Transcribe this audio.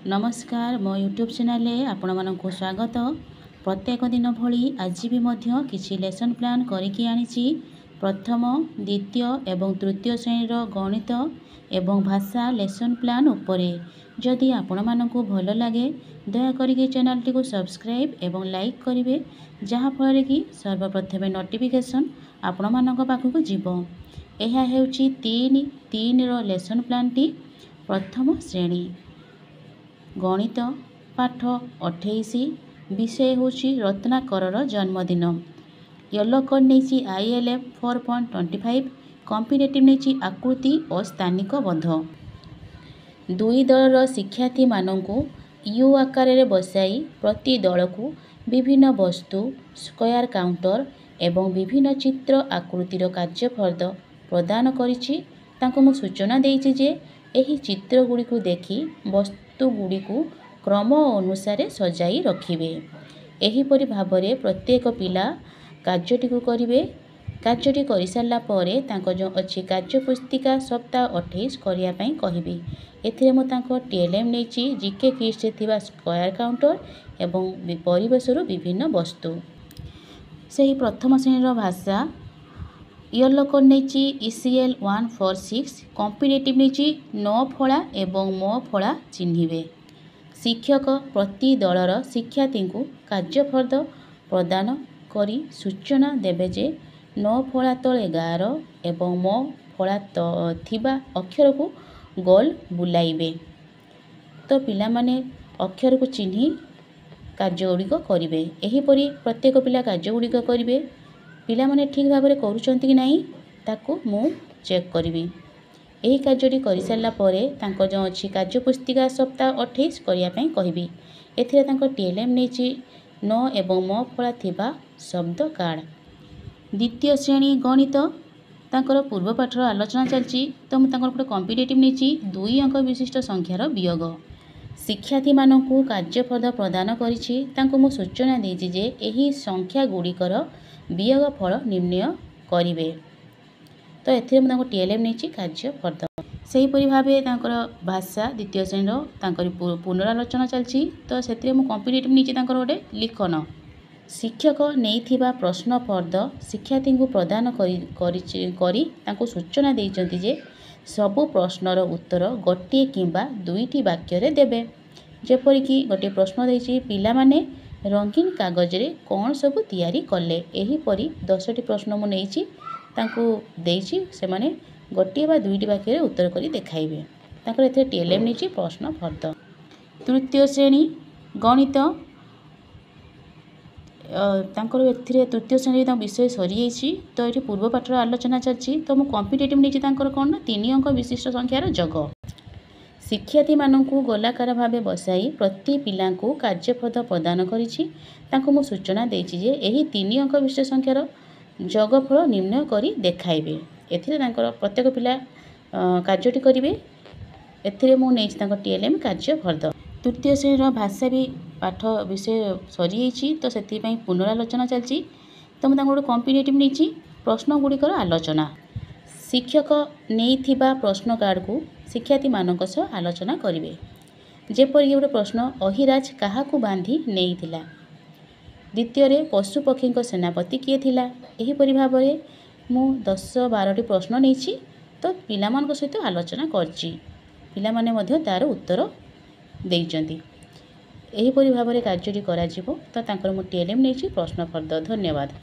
नमस्कार मो YouTube channel आपण मानक स्वागत। प्रत्येक दिन भली आज भी मध्य किसी लेसन प्लान करिकी आनिछि। प्रथम द्वितीय एवं तृतीय श्रेणीर गणित एवं भाषा लेसन प्लान उपरे जदि आपण मानक भल लगे दया करिके चैनल टी को सब्सक्राइब एवं लाइक करेंगे, जहाँ फल कि सर्वप्रथमे नोटिफिकेशन आपण मानक पाखक जीवो। यह हेउछि 3 रो लेसन प्लान टी प्रथम श्रेणी गणित पाठ 28 विषय होछि रत्नाकर जन्मदिन। येलो कोड नहीं ILF 4.25 कॉम्पिटेटिव नहीं आकृति और स्थानिक बंध। दुई दलर शिक्षार्थी मानू यू आकार रे बसाई प्रति दल को विभिन्न वस्तु स्क्वायर काउंटर एवं विभिन्न चित्र आकृतिर कार्यफल प्रदान करिछि। तांको मु सूचना देइछि जे एही चित्र गुडी को देखि वस्तु गुडी को क्रम अनुसार सजाई रखिबे। एहीपरि भाबरे प्रत्येक पिला कार्यटी को करिवे। कार्यटी करि सारला परे तांको जो अछि कार्य पुस्तिका सप्ताह 28 करिया पई कहिबे। एथिरे मो तांको TLM नेछि जीके किस से थिबा स्क्वायर काउंटर एवं परिवेशरु विभिन्न वस्तु। सेही प्रथम श्रेणीर भाषा येलो कोड नहीं ECL 146 कॉम्पिटेटिव नहीं 9 फला एवं म फला चिन्हिबे। शिक्षक प्रति दलर शिक्षार्थी को कार्यफल प्रदान करी सूचना देबे जे 9 फला तले 11 एवं म फला थिबा अक्षर को गोल बुलाइबे। तो पिला माने अक्षर को चिन्हि कार्य गुड़िक करेंगे। एहीपरि प्रत्येक पिला कार्य गुड़िक करेंगे। पिला माने ठीक भाव में करूछंती कि नहीं ताकू मु चेक करी। यही कार्यटी कर सारा पर तांको जो अच्छी कार्य पुस्तिका सप्ताह 28 करने कहबी। एथिरे तांको TLM नहीं 9 एवं म फला थिबा शब्द कार्ड। द्वितीय श्रेणी गणित तांकर पूर्व पाठर आलोचना चलची। तो मुझे गोटे कॉम्पिटेटिव नहीं 2 अंक विशिष्ट संख्यार वियोग। शिक्षार्थी मानू कार्यफल प्रदान करिछि। तांको मु सूचना देछि जे एही संख्या गुड़िकर वियोग फल निर्णय करिवे। तो एथिरे मुझे TLM नहीं कार्यफल। सेहीपरि भावे तांकर भाषा द्वितीय श्रेणीर तांकर पुनरालोचना चलची। तो सेतिरे मु कॉम्पिटेटिव नहीं तांकर गोटे लिखन। शिक्षक नहीं प्रश्न फर्द शिक्षार्थी को प्रदान करी तांको सूचना देइचंती जे सबु प्रश्नर उत्तर गोटे किंबा 2टी वाक्य रे देबे। जेपरिकी गोटे प्रश्न देइछि पिला माने रंगीन कागज रे कौन सब तैयारी कले। एहीपरि 10टी प्रश्न मु नेइछि तांको देइछि से माने गोटे बा 2टी वाक्य रे उत्तर करी देखाइबे। तांकर एथे TLM नेइछि प्रश्न फर्द। तृतीय श्रेणी गणित तांकर एथिरे तृतीय श्रेणी विषय सरी जाइछि। तो ये पूर्व पाठर आलोचना चलछि। तो मु कॉम्पिटेटिव नहीं तांकर कौन ना 3 अंक विशिष्ट संख्यार जग। शिक्षार्थी मानू गोलाकार भावे बसाई प्रति पिला को कार्यफल प्रदान करिछि। तांको मु सूचना देछि जे एही 3 अंक विशिष्ट संख्यार जगफल निर्णय करी देखाइबे। एथिरे तांकर प्रत्येक पिला कार्यटी करिवे। एथिरे मु नेछि तांको TLM कार्यफल। तृतीय श्रेणीर भाषा भी पाठ विषय सरी जाइछि। तो सेति पई पुनरालोचना चलछि। तो मु तांको कॉम्पिटेटिव नहीं प्रश्न गुड़िकर आलोचना। शिक्षक नहीं प्रश्न कार्ड को शिक्षार्थी मानक सह आलोचना करिवे। जेपरि गोटे प्रश्न अहिराज काहाकू बांधी नहीं थिला। द्वितीय रे पशु पक्षी सेनापति किए थिला। एहीपरि भाव में मु 10-12टी प्रश्न नहीं तो पिला मानक सहित आलोचना करछि। पिला माने मध्य तार उत्तर देइचंती। एहीपरि भाव में कार्यटी करा जिवो। तो तांकर मु TLM नहीं प्रश्न फर्द। धन्यवाद।